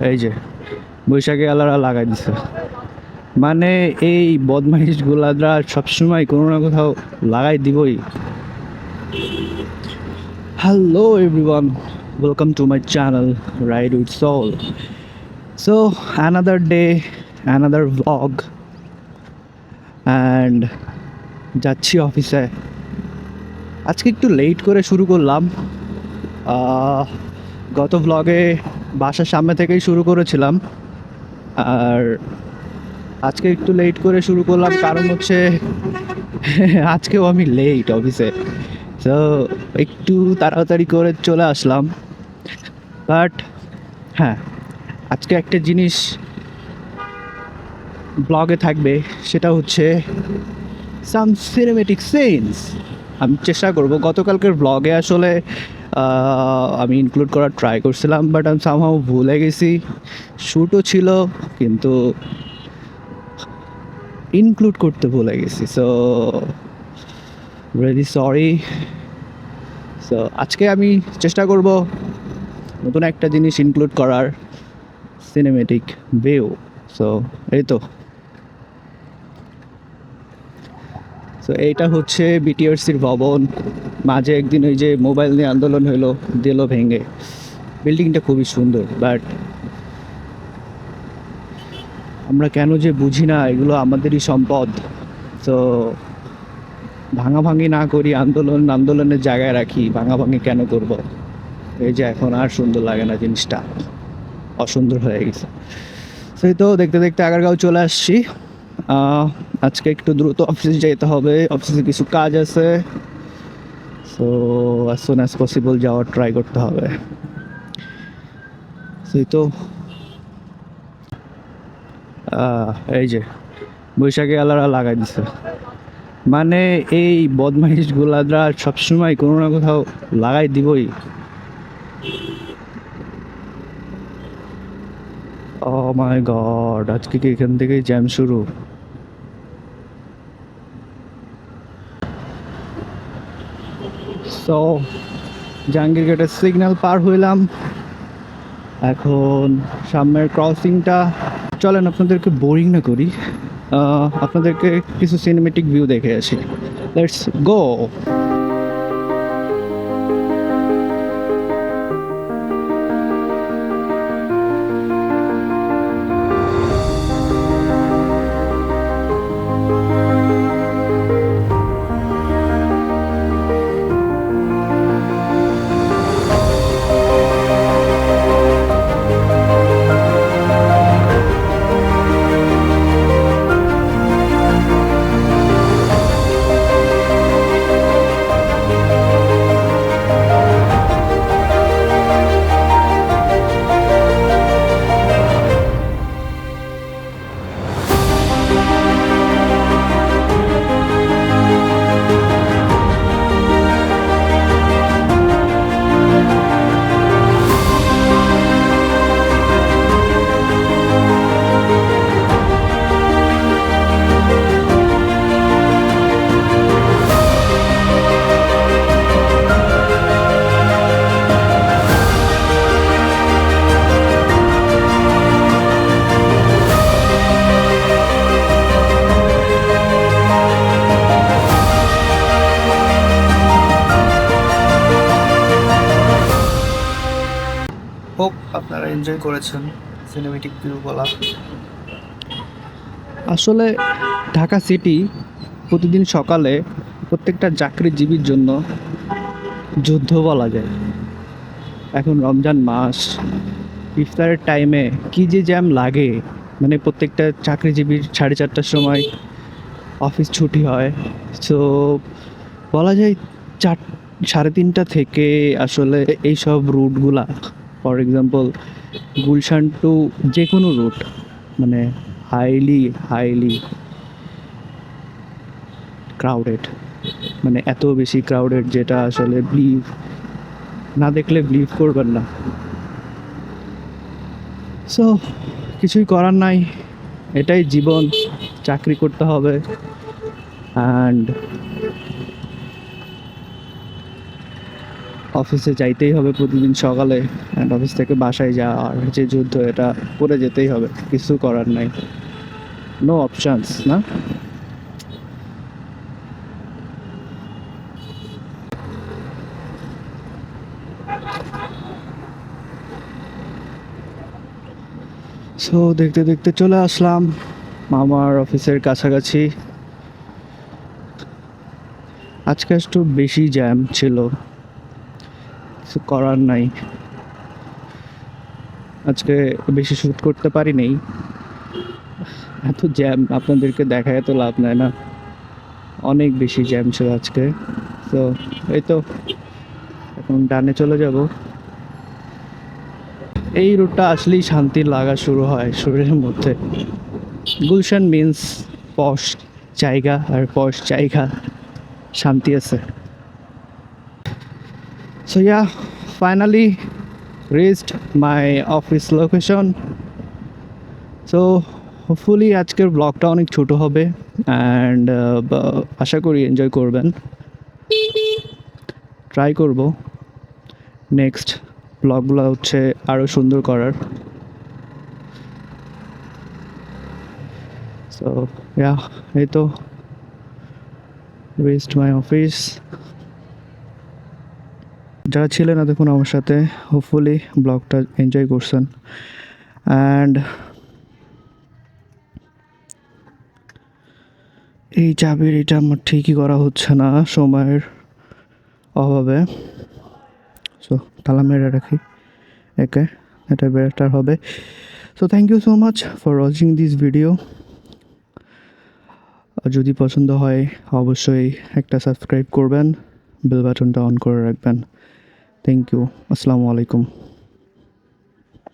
এই যে বৈশাখী আলারা লাগাই দিছে, মানে এই বদমাইশ গুলাদরা সবসময় কোনো না কোথাও লাগাই দিবই। Hello everyone, welcome to my channel ride with soul. So another day, another vlog, and যাচ্ছি অফিসে। আজকে একটু লেট করে শুরু করলাম। গত ভ্লগে বাসার সামনে থেকেই শুরু করেছিলাম, আর আজকে একটু লেট করে শুরু করলাম কারণ হচ্ছে আজকেও আমি লেট অফিসে। তো একটু তাড়াতাড়ি করে চলে আসলাম। বাট হ্যাঁ, আজকে একটা জিনিস ব্লগে থাকবে, সেটা হচ্ছে সাম সিনেমেটিক সিনস। আমি চেষ্টা করব, গতকালকের ব্লগে আসলে আমি ইনক্লুড করার ট্রাই করছিলাম, বাট আমি সামহাও ভুলে গেছি। শ্যুটও ছিল কিন্তু ইনক্লুড করতে ভুলে গেছি, সো রিয়েলি সরি। সো আজকে আমি চেষ্টা করব নতুন একটা জিনিস ইনক্লুড করার, সিনেমেটিক ভিউ। সো এই তো। সো এইটা হচ্ছে বিটিআরসির ভবন। মাঝে একদিন ওই যে মোবাইল নিয়ে আন্দোলন হলো, দিল ভেঙে। বিল্ডিংটা খুবই সুন্দর, বাট আমরা কেন যে বুঝি না এগুলো আমাদেরই সম্পদ। তো ভাঙাভাঙি না করি, আন্দোলনের জায়গায় রাখি, ভাঙাভাঙি কেন করব? এই যে এখন আর সুন্দর লাগে না, জিনিসটা অসুন্দর হয়ে গেছে। সেই তো দেখতে দেখতে আগারগাঁও চলে আসছি। আজকে একটু দ্রুত অফিসে যেতে হবে, অফিসে কিছু কাজ আছে। So as soon as possible যাওয়ার ট্রাই করতে হবে। সেই তো এই যে বৈশাখী আলারা লাগাই দিছে, মানে এই বদমাইশ গুলাদরা সবসময় কোনো না কোথাও লাগাই দিবই। ও মাই গড, আজকে কি এখান থেকেই জ্যাম শুরু? সো জাহাঙ্গীর গেটের সিগন্যাল পার হইলাম, এখন সামনের ক্রসিংটা। চলেন আপনাদেরকে বোরিং না করি, আপনাদেরকে কিছু সিনেমেটিক ভিউ দেখে আসি। Let's go. হোপ আপনারা এনজয় করেছেন সিনেমেটিক ভিউ বলা। আসলে ঢাকা সিটি প্রতিদিন সকালে প্রত্যেকটা চাকরিজীবীর জন্য যুদ্ধ বলা যায়। এখন রমজান মাস, ইফতারের টাইমে কি যে জ্যাম লাগে, মানে প্রত্যেকটা চাকরিজীবীর 4:30টার সময় অফিস ছুটি হয়। সো বলা যায় 3:30 থেকে আসলে এইসব রুটগুলা, ফর এক্সাম্পল গুলশান টু যে কোনো রুট, মানে হাইলি হাইলি ক্রাউডেড, মানে এত বেশি ক্রাউডেড যেটা আসলে বিলিভ না দেখলে বিলিভ করবেন না। সো কিছুই করার নাই, এটাই জীবন, চাকরি করতে হবে। অ্যান্ড অফিসে যাইতেই হবে প্রতিদিন সকালে, অ্যান্ড অফিস থেকে বাসায় যাওয়ার যে যুদ্ধ, এটা করে যেতেই হবে, কিছু করার নাই, নো অপশানস না। সো দেখতে দেখতে চলে আসলাম আমার অফিসের কাছাকাছি। আজকে একটু বেশি জ্যাম ছিল, কিছু করার নাই, আজকে বেশি শ্যুট করতে পারি নাই, এত জ্যাম আপনাদেরকে দেখায় এত লাভ নাই না, অনেক বেশি জ্যাম ছিল আজকে। তো এই তো এখন ডানে চলে যাব। এই রুটটা আসলেই শান্তি লাগা শুরু হয় শরীরের মধ্যে। গুলশান মিন্স পশ জায়গা, আর পশ জায়গা শান্তি আছে। So yeah, finally reached my office location. So hopefully আজকের ব্লগটা অনেক ছোট হবে, অ্যান্ড আশা করি এনজয় করবেন। ট্রাই করব নেক্সট ব্লগগুলো হচ্ছে আরও সুন্দর করার। সো ইয়া, এই তো রিচড মাই অফিস। যারা ছিলেন না দেখুন আমার সাথে, হোপফুলি ব্লগটা এনজয় করছেন। অ্যান্ড এই চাবির এটা আমার ঠিকই করা হচ্ছে না সময়ের অভাবে, সো তালা মেরে রাখি একে, এটা বেটার হবে। So thank you so much for watching this video. যদি পছন্দ হয় অবশ্যই একটা সাবস্ক্রাইব করবেন, বেল বাটনটা অন করে রাখবেন। থ্যাংক ইউ, আসসালামু আলাইকুম।